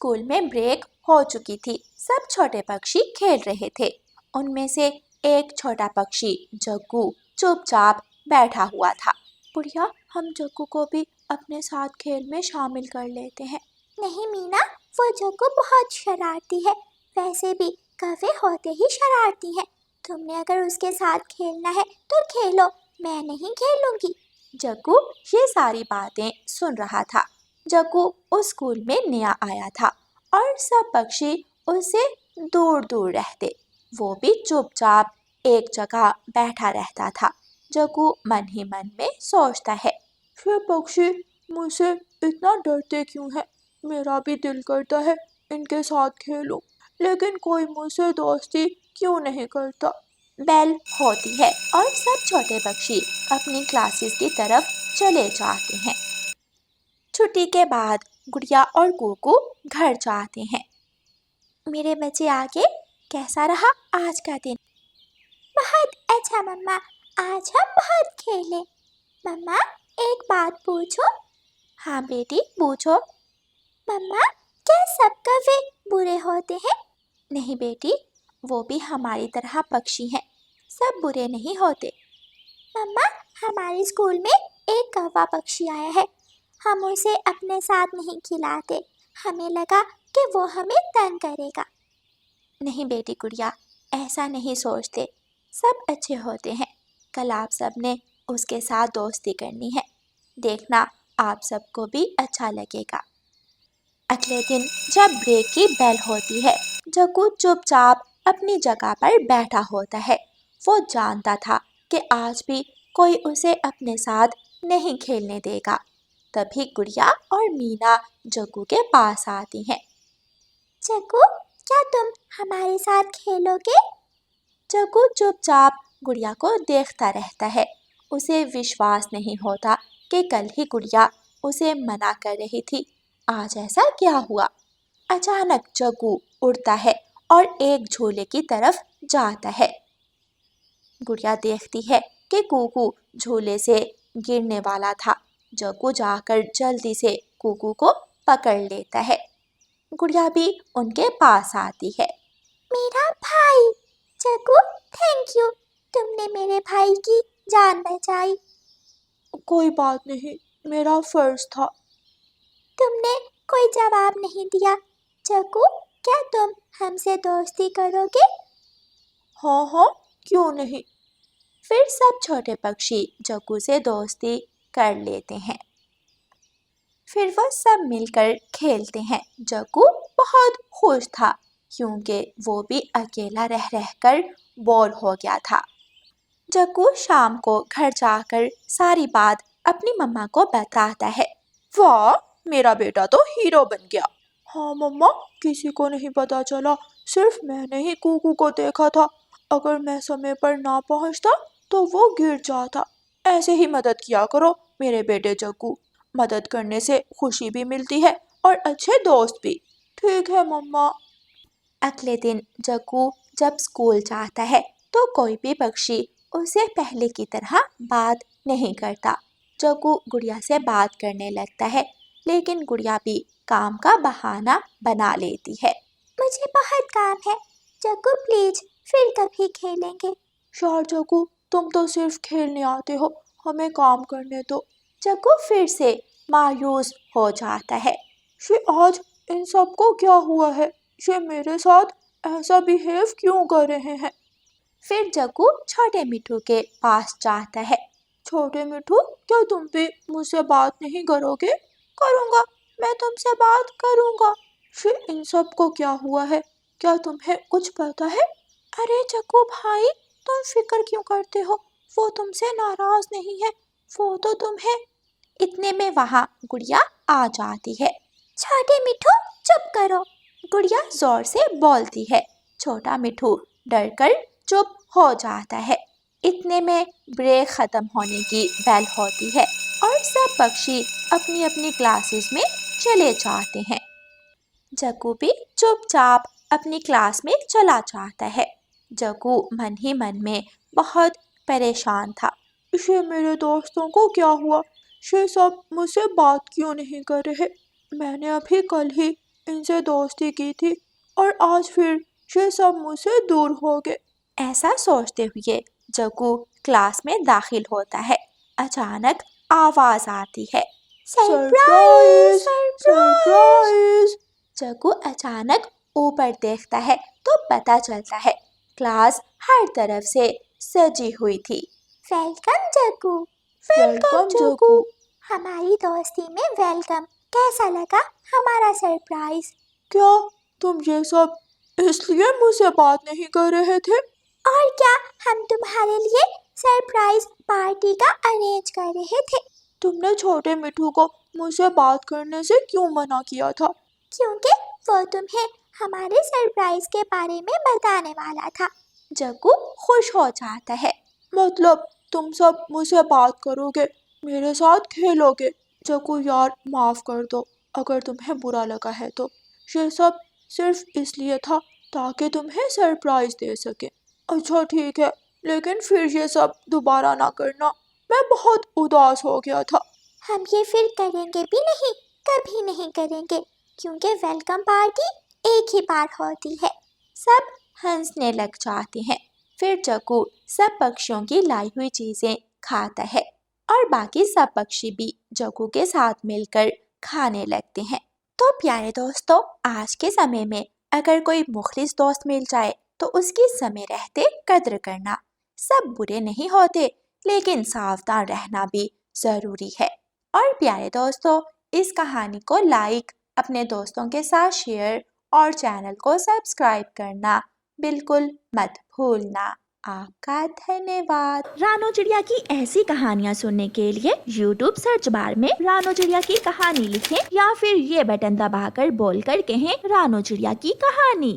School में break हो चुकी थी। सब छोटे पक्षी खेल रहे थे। उनमें से एक छोटा पक्षी जग्गू चुपचाप बैठा हुआ था। बुढ़िया, हम जग्गू को भी अपने साथ खेल में शामिल कर लेते हैं। नहीं मीना, वो जग्गू बहुत शरारती है। वैसे भी कौवे होते ही शरारती हैं। तुमने अगर उसके साथ खेलना है तो खेलो, मैं नहीं खेलूंगी। जग्गू ये सारी बातें सुन रहा था। जग्गू उस स्कूल में नया आया था और सब पक्षी उससे दूर दूर रहते। वो भी चुपचाप एक जगह बैठा रहता था। जग्गू मन ही मन में सोचता है, ये पक्षी मुझसे इतना डरते क्यों है? मेरा भी दिल करता है इनके साथ खेलूं, लेकिन कोई मुझसे दोस्ती क्यों नहीं करता। बेल होती है और सब छोटे पक्षी अपनी क्लासेस की तरफ चले जाते हैं। छुट्टी के बाद गुड़िया और कुकू घर जाते हैं। मेरे बच्चे आगे, कैसा रहा आज का दिन? बहुत अच्छा मम्मा, आज हम बहुत खेले। मम्मा, एक बात पूछो? हाँ बेटी, पूछो। मम्मा, क्या सब कौवे बुरे होते हैं? नहीं बेटी, वो भी हमारी तरह पक्षी हैं। सब बुरे नहीं होते। मम्मा, हमारे स्कूल में एक कौवा पक्षी आया है। हम उसे अपने साथ नहीं खिलाते। हमें लगा कि वो हमें तंग करेगा। नहीं बेटी गुड़िया, ऐसा नहीं सोचते। सब अच्छे होते हैं। कल आप सब ने उसके साथ दोस्ती करनी है। देखना, आप सबको भी अच्छा लगेगा। अगले दिन जब ब्रेक की बेल होती है, जग्गू चुपचाप अपनी जगह पर बैठा होता है। वो जानता था कि आज भी कोई उसे अपने साथ नहीं खेलने देगा। तभी गुड़िया और मीना जग्गू के पास आती हैं। जग्गू, क्या तुम हमारे साथ खेलोगे? जग्गू चुपचाप गुड़िया को देखता रहता है। उसे विश्वास नहीं होता कि कल ही गुड़िया उसे मना कर रही थी। आज ऐसा क्या हुआ? अचानक जग्गू उड़ता है और एक झूले की तरफ जाता है। गुड़िया देखती है कि कुकू झूले से गिरने वाला था। जग्गू जाकर जल्दी से कुकू को पकड़ लेता है। गुड़िया भी उनके पास आती है। मेरा भाई! जग्गू, थैंक यू, तुमने मेरे भाई की जान बचाई। कोई बात नहीं, मेरा फर्ज था। तुमने कोई जवाब नहीं दिया। जग्गू, क्या तुम हमसे दोस्ती करोगे? हाँ हाँ, क्यों नहीं। फिर सब छोटे पक्षी जग्गू से दोस्ती कर लेते हैं। फिर वो सब मिलकर खेलते हैं। जग्गू बहुत खुश था क्योंकि वो भी अकेला रह रहकर बोर हो गया था। जग्गू शाम को घर जाकर सारी बात अपनी मम्मा को बताता है। वाह, मेरा बेटा तो हीरो बन गया। हाँ मम्मा, किसी को नहीं पता चला, सिर्फ मैंने ही कुकू को देखा था। अगर मैं समय पर ना पहुंचता तो वो गिर जाता। ऐसे ही मदद किया करो मेरे बेटे जग्गू। मदद करने से खुशी भी मिलती है और अच्छे दोस्त भी। ठीक है मम्मा। अगले दिन जग्गू जब स्कूल जाता है तो कोई भी पक्षी उसे पहले की तरह बात नहीं करता। जग्गू गुड़िया से बात करने लगता है, लेकिन गुड़िया भी काम का बहाना बना लेती है। मुझे बहुत काम है। जग्गू प्लीज, फिर कभी खेलेंगे। यार जग्गू, तुम तो सिर्फ खेलने आते हो, हमें काम करने दो। जग्गू फिर से मायूस हो जाता है। ये आज इन सबको क्या हुआ है? ये मेरे साथ ऐसा बिहेव क्यों कर रहे हैं? फिर जग्गू छोटे मिठू के पास जाता है। छोटे मिठू, क्या तुम भी मुझसे बात नहीं करोगे? करूँगा, मैं तुमसे बात करूँगा। ये इन सबको क्या हुआ है? क्या तुम्हें कुछ पता है? अरे जग्गू भाई, तुम फिक्र क्यों करते हो? वो तुमसे नाराज नहीं है, वो तो तुम्हें। इतने में वहाँ गुड़िया आ जाती है। छोटे मिठू, चुप करो। गुड़िया जोर से बोलती है। छोटा मिठू डरकर चुप हो जाता है। इतने में ब्रेक खत्म होने की बेल होती है और सब पक्षी अपनी अपनी क्लासेस में चले जाते हैं। जग्गू भी चुपचाप अपनी क्लास में चला जाता है। जग्गू मन ही मन में बहुत परेशान था। ये मेरे दोस्तों को क्या हुआ? ये सब मुझसे बात क्यों नहीं कर रहे? मैंने अभी कल ही ان سے دوستی کی تھی اور آج پھر یہ سب مجھ سے دور ہو گئے۔ ایسا سوچتے ہوئے جگو کلاس میں داخل ہوتا ہے۔ اچانک آواز آتی ہے، سرپرائز! سرپرائز! جگو اچانک اوپر دیکھتا ہے تو پتہ چلتا ہے کلاس ہر طرف سے سجی ہوئی تھی۔ ویلکم جگو! ویلکم جگو! ہماری دوستی میں ویلکم۔ کیسا لگا ہمارا سرپرائز؟ کیا تم یہ سب اس لیے مجھ سے بات نہیں کر رہے تھے؟ اور کیا، ہم تمہارے لیے سرپرائز پارٹی کا ارینج کر رہے تھے۔ تم نے چھوٹے مٹھو کو مجھ سے بات کرنے سے کیوں منع کیا تھا؟ کیونکہ وہ تمہیں ہمارے سرپرائز کے بارے میں بتانے والا تھا۔ جگو خوش ہو جاتا ہے۔ مطلب تم سب مجھ سے بات کرو گے، میرے ساتھ کھیلو گے؟ جگو یار معاف کر دو اگر تمہیں برا لگا ہے تو، یہ سب صرف اس لیے تھا تاکہ تمہیں سرپرائز دے سکے۔ اچھا ٹھیک ہے، لیکن پھر یہ سب دوبارہ نہ کرنا، میں بہت اداس ہو گیا تھا۔ ہم یہ پھر کریں گے بھی نہیں، کبھی نہیں کریں گے، کیونکہ ویلکم پارٹی ایک ہی بار ہوتی ہے۔ سب ہنسنے لگ جاتے ہیں۔ پھر جگو سب پکشیوں کی لائی ہوئی چیزیں کھاتا ہے اور باقی سب پکشی بھی جگو کے ساتھ مل کر کھانے لگتے ہیں۔ تو پیارے دوستو، آج کے سمے میں اگر کوئی مخلص دوست مل جائے تو اس کی سمے رہتے قدر کرنا۔ سب برے نہیں ہوتے، لیکن ساودھان رہنا بھی ضروری ہے۔ اور پیارے دوستو، اس کہانی کو لائک، اپنے دوستوں کے ساتھ شیئر اور چینل کو سبسکرائب کرنا بالکل مت بھولنا۔ آپ کا دھنیہ واد۔ رانو چڑیا کی ایسی کہانیاں سننے کے لیے یوٹیوب سرچ بار میں رانو چڑیا کی کہانی لکھیں یا پھر یہ بٹن دبا کر بول کر کہیں رانو چڑیا کی کہانی۔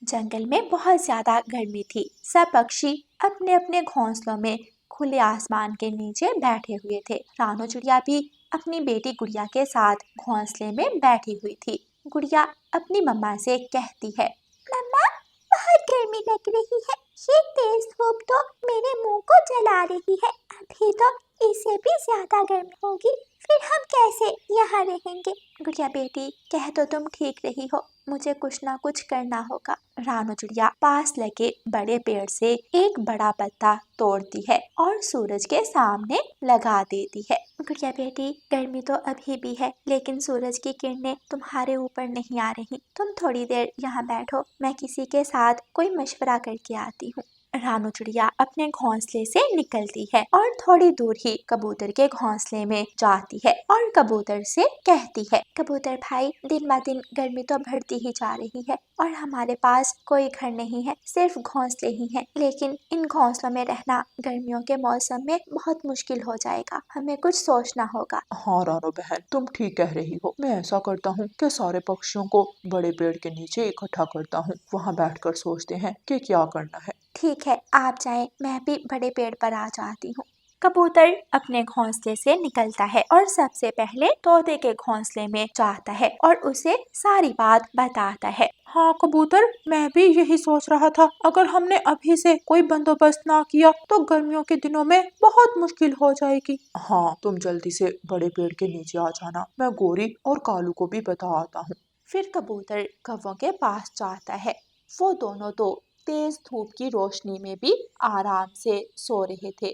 جنگل میں بہت زیادہ گرمی تھی۔ سب پکشی اپنے اپنے گھونسلوں میں کھلے آسمان کے نیچے بیٹھے ہوئے تھے۔ رانو چڑیا بھی اپنی بیٹی گڑیا کے ساتھ گھونسلے میں بیٹھی ہوئی تھی۔ گڑیا اپنی مما سے کہتی ہے، مما، بہت گرمی لگ رہی ہے، یہ تیز دھوپ تو میرے منہ کو جلا رہی ہے، ابھی تو اس سے بھی زیادہ گرمی ہوگی، پھر ہم کیسے یہاں رہیں گے؟ گڑیا بیٹی، کہہ تو تم ٹھیک رہی ہو، مجھے کچھ نہ کچھ کرنا ہوگا۔ رانو چڑیا پاس لگے بڑے پیڑ سے ایک بڑا پتا توڑتی ہے اور سورج کے سامنے لگا دیتی ہے۔ گڑیا بیٹی، گرمی تو ابھی بھی ہے، لیکن سورج کی کرنیں تمہارے اوپر نہیں آ رہی، تم تھوڑی دیر یہاں بیٹھو، میں کسی کے ساتھ کوئی مشورہ کر کے آتی ہوں۔ رانو چڑیا اپنے گھونسلے سے نکلتی ہے اور تھوڑی دور ہی کبوتر کے گھونسلے میں جاتی ہے اور کبوتر سے کہتی ہے، کبوتر بھائی، دن بہ دن گرمی تو بڑھتی ہی جا رہی ہے اور ہمارے پاس کوئی گھر نہیں ہے، صرف گھونسلے ہی ہیں، لیکن ان گھونسلوں میں رہنا گرمیوں کے موسم میں بہت مشکل ہو جائے گا، ہمیں کچھ سوچنا ہوگا۔ ہاں رانو بہن، تم ٹھیک کہہ رہی ہو، میں ایسا کرتا ہوں کہ سارے پکشیوں کو بڑے پیڑ کے نیچے اکٹھا کرتا ہوں، وہاں بیٹھ کر سوچتے ہیں کہ کیا کرنا ہے۔ ٹھیک ہے، آپ جائیں، میں بھی بڑے پیڑ پر آ جاتی ہوں۔ کبوتر اپنے گھونسلے سے نکلتا ہے اور سب سے پہلے طوطے کے گھونسلے میں جاتا ہے اور اسے ساری بات بتاتا ہے۔ ہاں کبوتر، میں بھی یہی سوچ رہا تھا، اگر ہم نے ابھی سے کوئی بندوبست نہ کیا تو گرمیوں کے دنوں میں بہت مشکل ہو جائے گی۔ ہاں، تم جلدی سے بڑے پیڑ کے نیچے آ جانا، میں گوری اور کالو کو بھی بتا آتا ہوں۔ پھر کبوتر کووں کے پاس جاتا ہے۔ وہ دونوں تو تیز دھوپ کی روشنی میں بھی آرام سے سو رہے تھے۔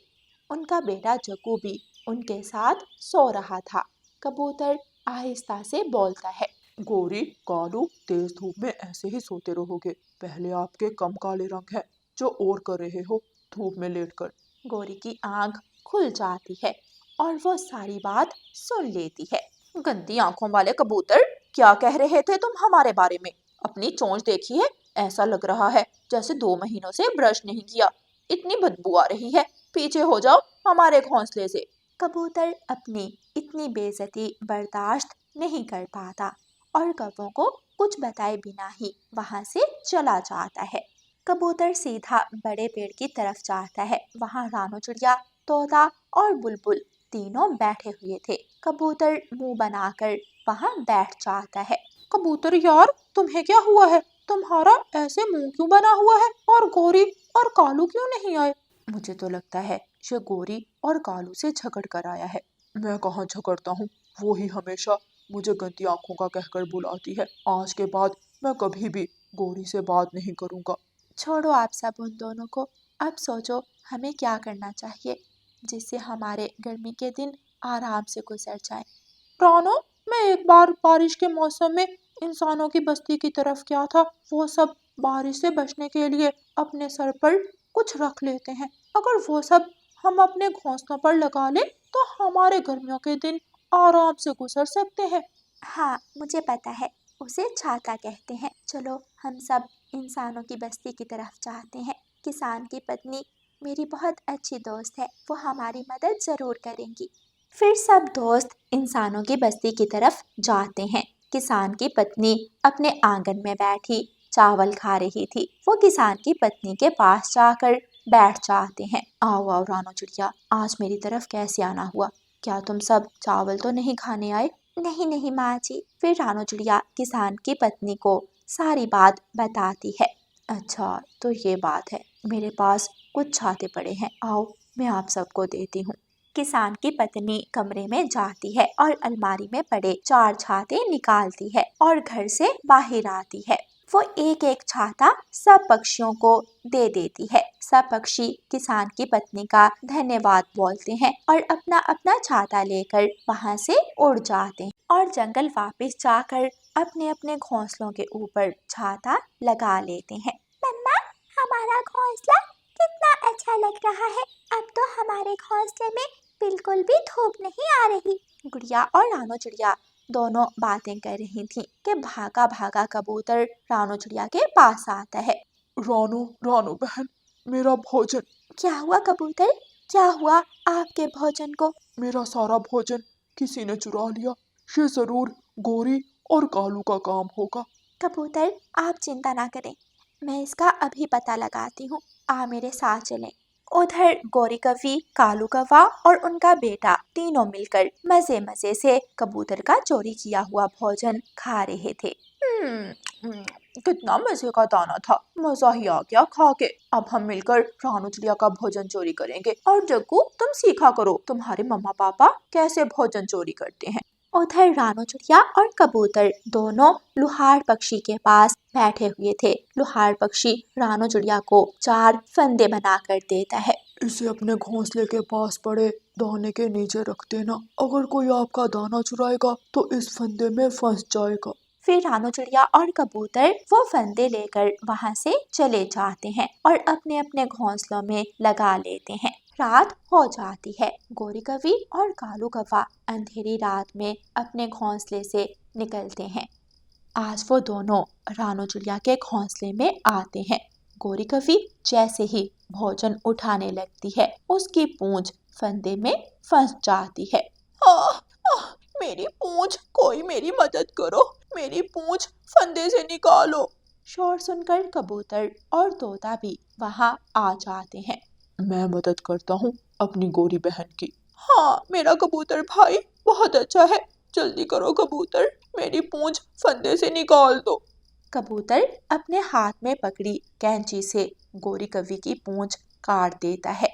ان کا بیٹا جگو بھی ان کے ساتھ سو رہا تھا۔ کبوتر آہستہ سے بولتا ہے، گوری، کالو، تیز دھوپ میں ایسے ہی سوتے رہو گے، پہلے آپ کے کم کالے رنگ ہیں جو اور کر رہے ہو دھوپ میں لیٹ کر۔ گوری کی آنکھ کھل جاتی ہے اور وہ ساری بات سن لیتی ہے۔ گندی آنکھوں والے کبوتر، کیا کہہ رہے تھے تم ہمارے بارے میں؟ اپنی چونچ دیکھی ہے؟ ایسا لگ رہا ہے جیسے 2 مہینوں سے برش نہیں کیا، اتنی بدبو آ رہی ہے، پیچھے ہو جاؤ ہمارے گھونسلے سے۔ کبوتر اپنی اتنی بے عزتی برداشت نہیں کر پاتا اور کووں کو کچھ بتائے بنا ہی وہاں سے چلا جاتا ہے۔ کبوتر سیدھا بڑے پیڑ کی طرف جاتا ہے۔ وہاں رانو چڑیا، طوطا اور بلبل تینوں بیٹھے ہوئے تھے۔ کبوتر منہ بنا کر وہاں بیٹھ جاتا ہے۔ کبوتر یار، تمہیں کیا ہوا ہے؟ تمہارا ایسے منہ کیوں بنا ہوا ہے؟ اور گوری اور کالو کیوں نہیں آئے؟ مجھے تو لگتا ہے یہ گوری اور کالو سے جھگڑ کر آیا ہے۔ میں کہاں جھگڑتا ہوں، وہی ہمیشہ मुझे गंदी आंखों का कहकर बुलाती है। आज के बाद मैं कभी भी गोरी से बात नहीं करूँगा। छोड़ो आप सब उन दोनों को, अब सोचो हमें क्या करना चाहिए जिससे हमारे गर्मी के दिन आराम से गुजर जाएं। रानो, मैं एक बार बारिश के मौसम में इंसानों की बस्ती की तरफ गया था। वो सब बारिश से बचने के लिए अपने सर पर कुछ रख लेते हैं। अगर वो सब हम अपने घोंसलों पर लगा लें तो हमारे गर्मियों के दिन आराम से गुजर सकते हैं। हाँ, मुझे पता है, उसे छाता कहते हैं। चलो हम सब इंसानों की बस्ती की तरफ जाते हैं। किसान की पत्नी मेरी बहुत अच्छी दोस्त है, वो हमारी मदद ज़रूर करेंगी। फिर सब दोस्त इंसानों की बस्ती की तरफ जाते हैं। किसान की पत्नी अपने आंगन में बैठी चावल खा रही थी। वो किसान की पत्नी के पास जाकर बैठ जाते हैं। आओ आओ रानो चिड़िया, आज मेरी तरफ कैसे आना हुआ? क्या तुम सब चावल तो नहीं खाने आए? नहीं नहीं माँ जी। फिर रानो चिड़िया किसान की पत्नी को सारी बात बताती है। अच्छा तो ये बात है, मेरे पास कुछ छाते पड़े हैं, आओ मैं आप सबको देती हूँ। किसान की पत्नी कमरे में जाती है और अलमारी में पड़े 4 छाते निकालती है और घर से बाहर आती है। वो एक एक छाता सब पक्षियों को दे देती है। सब पक्षी किसान की पत्नी का धन्यवाद बोलते हैं और अपना अपना छाता लेकर वहाँ से उड़ जाते हैं और जंगल वापस जाकर अपने अपने घोंसलों के ऊपर छाता लगा लेते हैं। मम्मा, हमारा घोंसला कितना अच्छा लग रहा है। अब तो हमारे घोंसले में बिल्कुल भी धूप नहीं आ रही। गुड़िया और रानो चिड़िया दोनों बातें कर रही थी कि भागा भागा कबूतर रानो चिड़िया के पास आता है। रानो, रानो बहन, मेरा भोजन। क्या हुआ कबूतर? क्या हुआ आपके भोजन को? मेरा सारा भोजन किसी ने चुरा लिया। ये जरूर गोरी और कालू का काम होगा। कबूतर आप चिंता ना करें, मैं इसका अभी पता लगाती हूँ, आ मेरे साथ चलें। उधर गोरी कौवी, कालू कौवा और उनका बेटा तीनों मिलकर मजे मजे से कबूतर का चोरी किया हुआ भोजन खा रहे थे। कितना मजे का दाना था, मजा ही आ गया खा के। अब हम मिलकर रानो चिड़िया का भोजन चोरी करेंगे। और जग्गू, तुम सीखा करो तुम्हारे मम्मा पापा कैसे भोजन चोरी करते हैं। उधर रानो चिड़िया और कबूतर दोनों लुहार पक्षी के पास बैठे हुए थे। लुहार पक्षी रानो चिड़िया को 4 फंदे बनाकर देता है। इसे अपने घोंसले के पास पड़े दाने के नीचे रख देना। अगर कोई आपका दाना चुराएगा तो इस फंदे में फंस जाएगा। फिर रानो चिड़िया और कबूतर वो फंदे लेकर वहाँ से चले जाते हैं और अपने अपने घोंसलों में लगा लेते हैं। रात हो जाती है। गोरी कौवी और कालू कौवा अंधेरी रात में अपने घोंसले से निकलते हैं। आज वो दोनों रानो चिड़िया के घोंसले में आते हैं। गोरी कौवी जैसे ही भोजन उठाने लगती है, उसकी पूंछ फंदे में फंस जाती है। मेरी पूंछ, कोई मेरी मदद करो, मेरी पूंछ फंदे से निकालो। शोर सुनकर कबूतर और तोता भी वहाँ आ जाते हैं। मैं मदद करता हूँ अपनी गोरी बहन की। हाँ, मेरा कबूतर भाई बहुत अच्छा है, जल्दी करो कबूतर, मेरी पूंछ फंदे से निकाल दो। कबूतर अपने हाथ में पकड़ी कैंची से गोरी कौवी की पूंछ काट देता है।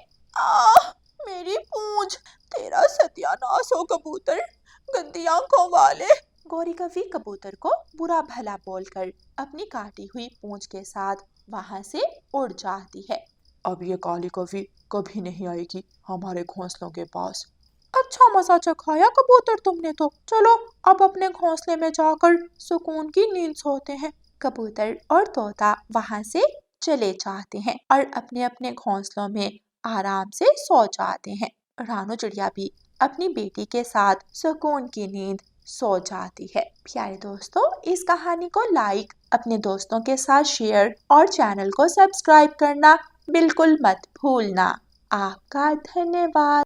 मेरी पूंछ, तेरा सत्यानाश हो कबूतर, गंदी आंखों वाले। गोरी कौवी कबूतर को बुरा भला बोलकर अपनी काटी हुई पूंछ के साथ वहां से उड़ जाती है। अब ये काली कौवी कभी नहीं आएगी हमारे घोंसलों के पास। अच्छा मजा चखाया कबूतर तुमने तो। चलो अब अपने घोंसले में जाकर सुकून की नींद सोते हैं। कबूतर और तोता वहां से चले जाते हैं और अपने अपने घोंसलों में आराम से सो जाते हैं। रानो चिड़िया भी अपनी बेटी के साथ सुकून की नींद सो जाती है। प्यारे दोस्तों, इस कहानी को लाइक, अपने दोस्तों के साथ शेयर और चैनल को सब्सक्राइब करना बिल्कुल मत भूलना। आपका धन्यवाद।